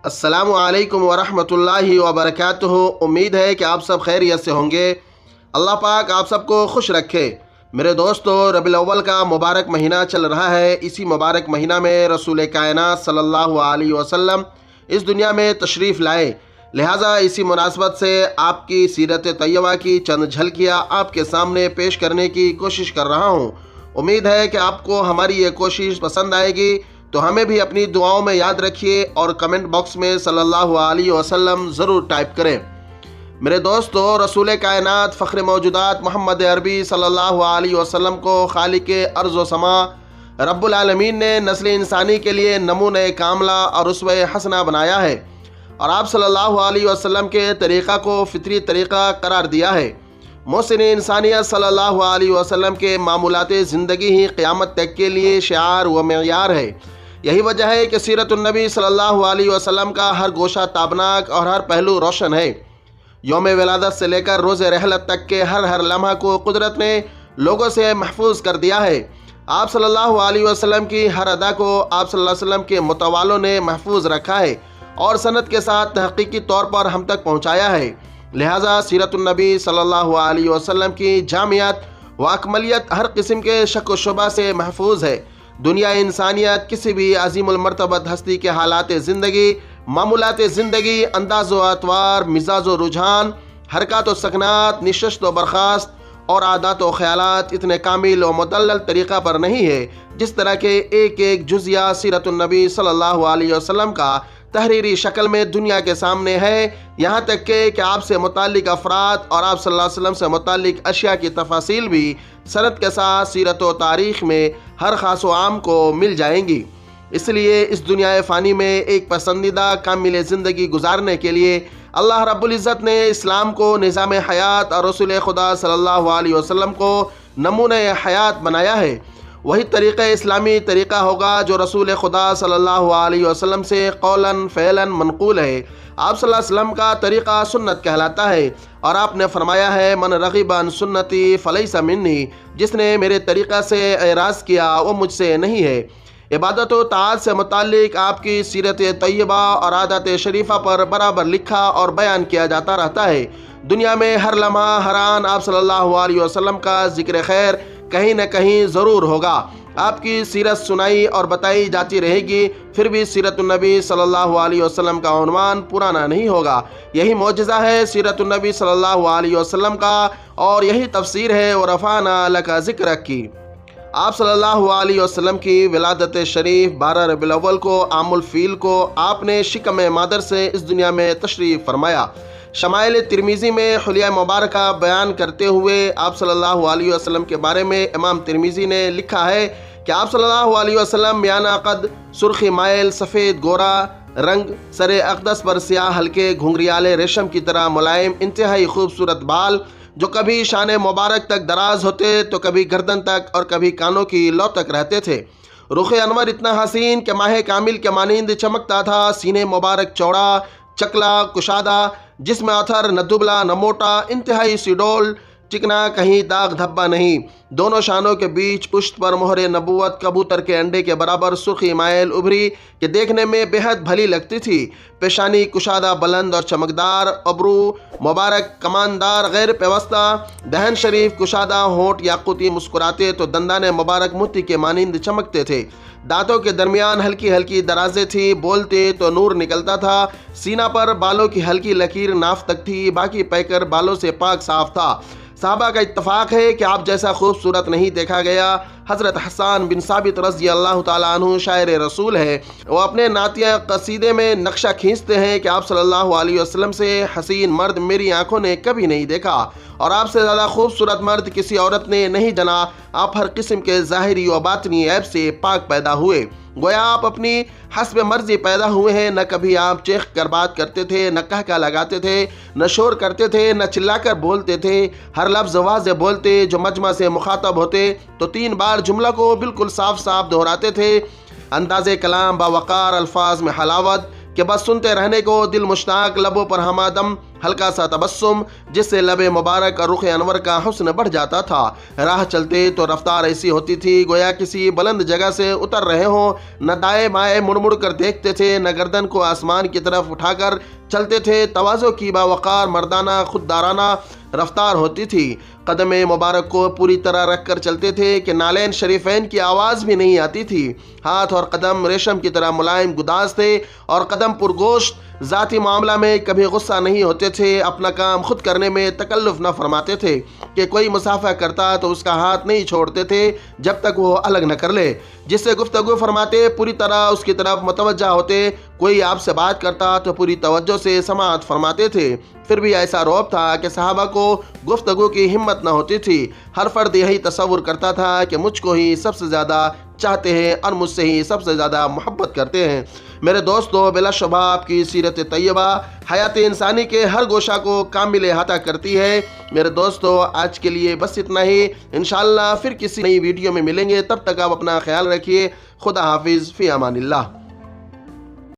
السلام علیکم ورحمۃ اللہ وبرکاتہ۔ امید ہے کہ آپ سب خیریت سے ہوں گے۔ اللہ پاک آپ سب کو خوش رکھے۔ میرے دوستو، ربیع الاول کا مبارک مہینہ چل رہا ہے۔ اسی مبارک مہینہ میں رسول کائنات صلی اللہ علیہ وسلم اس دنیا میں تشریف لائے، لہٰذا اسی مناسبت سے آپ کی سیرت طیبہ کی چند جھلکیاں آپ کے سامنے پیش کرنے کی کوشش کر رہا ہوں۔ امید ہے کہ آپ کو ہماری یہ کوشش پسند آئے گی، تو ہمیں بھی اپنی دعاؤں میں یاد رکھیے اور کمنٹ باکس میں صلی اللہ علیہ وسلم ضرور ٹائپ کریں۔ میرے دوستو، رسول کائنات فخر موجودات محمد عربی صلی اللہ علیہ وسلم کو خالق ارض و سما رب العالمین نے نسل انسانی کے لیے نمونہ کاملہ اور اسوہ حسنہ بنایا ہے، اور آپ صلی اللہ علیہ وسلم کے طریقہ کو فطری طریقہ قرار دیا ہے۔ محسن انسانیت صلی اللہ علیہ وسلم کے معمولات زندگی ہی قیامت تک کے لیے شعار و معیار ہے۔ یہی وجہ ہے کہ سیرت النبی صلی اللہ علیہ وسلم کا ہر گوشہ تابناک اور ہر پہلو روشن ہے۔ یوم ولادت سے لے کر روز رحلت تک کے ہر لمحہ کو قدرت نے لوگوں سے محفوظ کر دیا ہے۔ آپ صلی اللہ علیہ وسلم کی ہر ادا کو آپ صلی اللہ علیہ وسلم کے متوالوں نے محفوظ رکھا ہے اور سند کے ساتھ تحقیقی طور پر ہم تک پہنچایا ہے۔ لہٰذا سیرت النبی صلی اللہ علیہ وسلم کی جامعیت و اکملیت ہر قسم کے شک و شبہ سے محفوظ ہے۔ دنیا انسانیت کسی بھی عظیم المرتبت ہستی کے حالات زندگی، معمولات زندگی، انداز و اطوار، مزاج و رجحان، حرکات و سکنات، نشست و برخاست اور عادات و خیالات اتنے کامل و مدلل طریقہ پر نہیں ہے جس طرح کے ایک ایک جزیہ سیرت النبی صلی اللہ علیہ وسلم کا تحریری شکل میں دنیا کے سامنے ہے۔ یہاں تک کہ آپ سے متعلق افراد اور آپ صلی اللہ علیہ وسلم سے متعلق اشیاء کی تفاصیل بھی سند کے ساتھ سیرت و تاریخ میں ہر خاص و عام کو مل جائیں گی۔ اس لیے اس دنیا فانی میں ایک پسندیدہ کامل زندگی گزارنے کے لیے اللہ رب العزت نے اسلام کو نظام حیات اور رسول خدا صلی اللہ علیہ وسلم کو نمونہ حیات بنایا ہے۔ وہی طریقہ اسلامی طریقہ ہوگا جو رسول خدا صلی اللہ علیہ وسلم سے قولاً فعلاً منقول ہے۔ آپ صلی اللہ علیہ وسلم کا طریقہ سنت کہلاتا ہے، اور آپ نے فرمایا ہے من رغب عن سنتی فلیس منی، جس نے میرے طریقہ سے اعراض کیا وہ مجھ سے نہیں ہے۔ عبادت و طاعت سے متعلق آپ کی سیرت طیبہ اور عادات شریفہ پر برابر لکھا اور بیان کیا جاتا رہتا ہے۔ دنیا میں ہر لمحہ ہر آن آپ صلی اللہ علیہ وسلم کا ذکر خیر کہیں نہ کہیں ضرور ہوگا۔ آپ کی سیرت سنائی اور بتائی جاتی رہے گی، پھر بھی سیرت النبی صلی اللہ علیہ وسلم کا عنوان پرانا نہیں ہوگا۔ یہی معجزہ ہے سیرت النبی صلی اللہ علیہ وسلم کا، اور یہی تفسیر ہے وَرَفَعْنَا لَكَ ذِكْرَكَ کی۔ آپ صلی اللہ علیہ وسلم کی ولادت شریف 12 ربیع الاول کو عام الفیل کو آپ نے شکم مادر سے اس دنیا میں تشریف فرمایا۔ شمائل ترمذی میں حلیہ مبارکہ بیان کرتے ہوئے آپ صلی اللہ علیہ وسلم کے بارے میں امام ترمذی نے لکھا ہے کہ آپ صلی اللہ علیہ وسلم میانہ قد، سرخی مائل، سفید گورا رنگ، سر اقدس پر سیاہ ہلکے گھنگریالے ریشم کی طرح ملائم انتہائی خوبصورت بال جو کبھی شان مبارک تک دراز ہوتے تو کبھی گردن تک اور کبھی کانوں کی لو تک رہتے تھے۔ رخ انور اتنا حسین کہ ماہ کامل کے مانند چمکتا تھا۔ سینے مبارک چوڑا، چکلا، کشادہ، جسم اتھر، نہ دبلا نہ موٹا، انتہائی سیڈول، چکنا، کہیں داغ دھبا نہیں۔ دونوں شانوں کے بیچ پشت پر مہر نبوت کبوتر کے انڈے کے برابر سرخی مائل ابھری کہ دیکھنے میں بے حد بھلی لگتی تھی۔ پیشانی کشادہ، بلند اور چمکدار، ابرو مبارک کماندار غیر پیوستہ، دہن شریف کشادہ، ہونٹ یاقوتی مسکراتے تو دندان مبارک موتی کے مانند چمکتے تھے۔ دانتوں کے درمیان ہلکی ہلکی درازیں تھی، بولتے تو نور نکلتا تھا۔ سینہ پر بالوں کی ہلکی لکیر ناف تک تھی، باقی پیکر بالوں سے پاک صاف تھا۔ صحابہ کا اتفاق ہے کہ آپ جیسا خوبصورت نہیں دیکھا گیا۔ حضرت حسان بن ثابت رضی اللہ تعالیٰ عنہ شاعر رسول ہے، وہ اپنے نعتیہ قصیدے میں نقشہ کھینچتے ہیں کہ آپ صلی اللہ علیہ وسلم سے حسین مرد میری آنکھوں نے کبھی نہیں دیکھا، اور آپ سے زیادہ خوبصورت مرد کسی عورت نے نہیں جنا۔ آپ ہر قسم کے ظاہری و باطنی عیب سے پاک پیدا ہوئے، گویا آپ اپنی حسب مرضی پیدا ہوئے ہیں۔ نہ کبھی آپ چیخ کر بات کرتے تھے، نہ کہکہ لگاتے تھے، نہ شور کرتے تھے، نہ چلا کر بولتے تھے۔ ہر لفظ واضح بولتے، جو مجمع سے مخاطب ہوتے تو 3 بار جملہ کو بالکل صاف صاف دہراتے تھے۔ انداز کلام باوقار، الفاظ میں حلاوت کہ بس سنتے رہنے کو دل مشتاق، لبوں پر ہمادم، ہلکا سا تبسم جس سے لب مبارک اور رخ انور کا حسن بڑھ جاتا تھا۔ راہ چلتے تو رفتار ایسی ہوتی تھی گویا کسی بلند جگہ سے اتر رہے ہوں، نہ دائیں بائیں مڑ مڑ کر دیکھتے تھے، نہ گردن کو آسمان کی طرف اٹھا کر چلتے تھے۔ تواضع کی باوقار مردانہ خوددارانہ رفتار ہوتی تھی۔ قدم مبارک کو پوری طرح رکھ کر چلتے تھے کہ نالین شریفین کی آواز بھی نہیں آتی تھی۔ ہاتھ اور قدم ریشم کی طرح ملائم گداز تھے اور قدم پرگوشت۔ ذاتی معاملہ میں کبھی غصہ نہیں ہوتے تھے، اپنا کام خود کرنے میں تکلف نہ فرماتے تھے کہ کوئی مصافحہ کرتا تو اس کا ہاتھ نہیں چھوڑتے تھے جب تک وہ الگ نہ کر لے۔ جس سے گفتگو فرماتے پوری طرح اس کی طرف متوجہ ہوتے، کوئی آپ سے بات کرتا تو پوری توجہ سے سماعت فرماتے تھے۔ پھر بھی ایسا رعب تھا کہ صحابہ کو گفتگو کی ہمت نہ ہوتی تھی۔ ہر فرد یہی تصور کرتا تھا کہ مجھ کو ہی سب سے زیادہ چاہتے ہیں اور مجھ سے ہی سب سے زیادہ محبت کرتے ہیں۔ میرے دوستو، بلا شبہ آپ کی سیرت طیبہ حیات انسانی کے ہر گوشہ کو کامل احاطہ کرتی ہے۔ میرے دوستو، آج کے لیے بس اتنا ہی۔ انشاءاللہ پھر کسی نئی ویڈیو میں ملیں گے، تب تک آپ اپنا خیال رکھیے۔ خدا حافظ، فی امان اللہ۔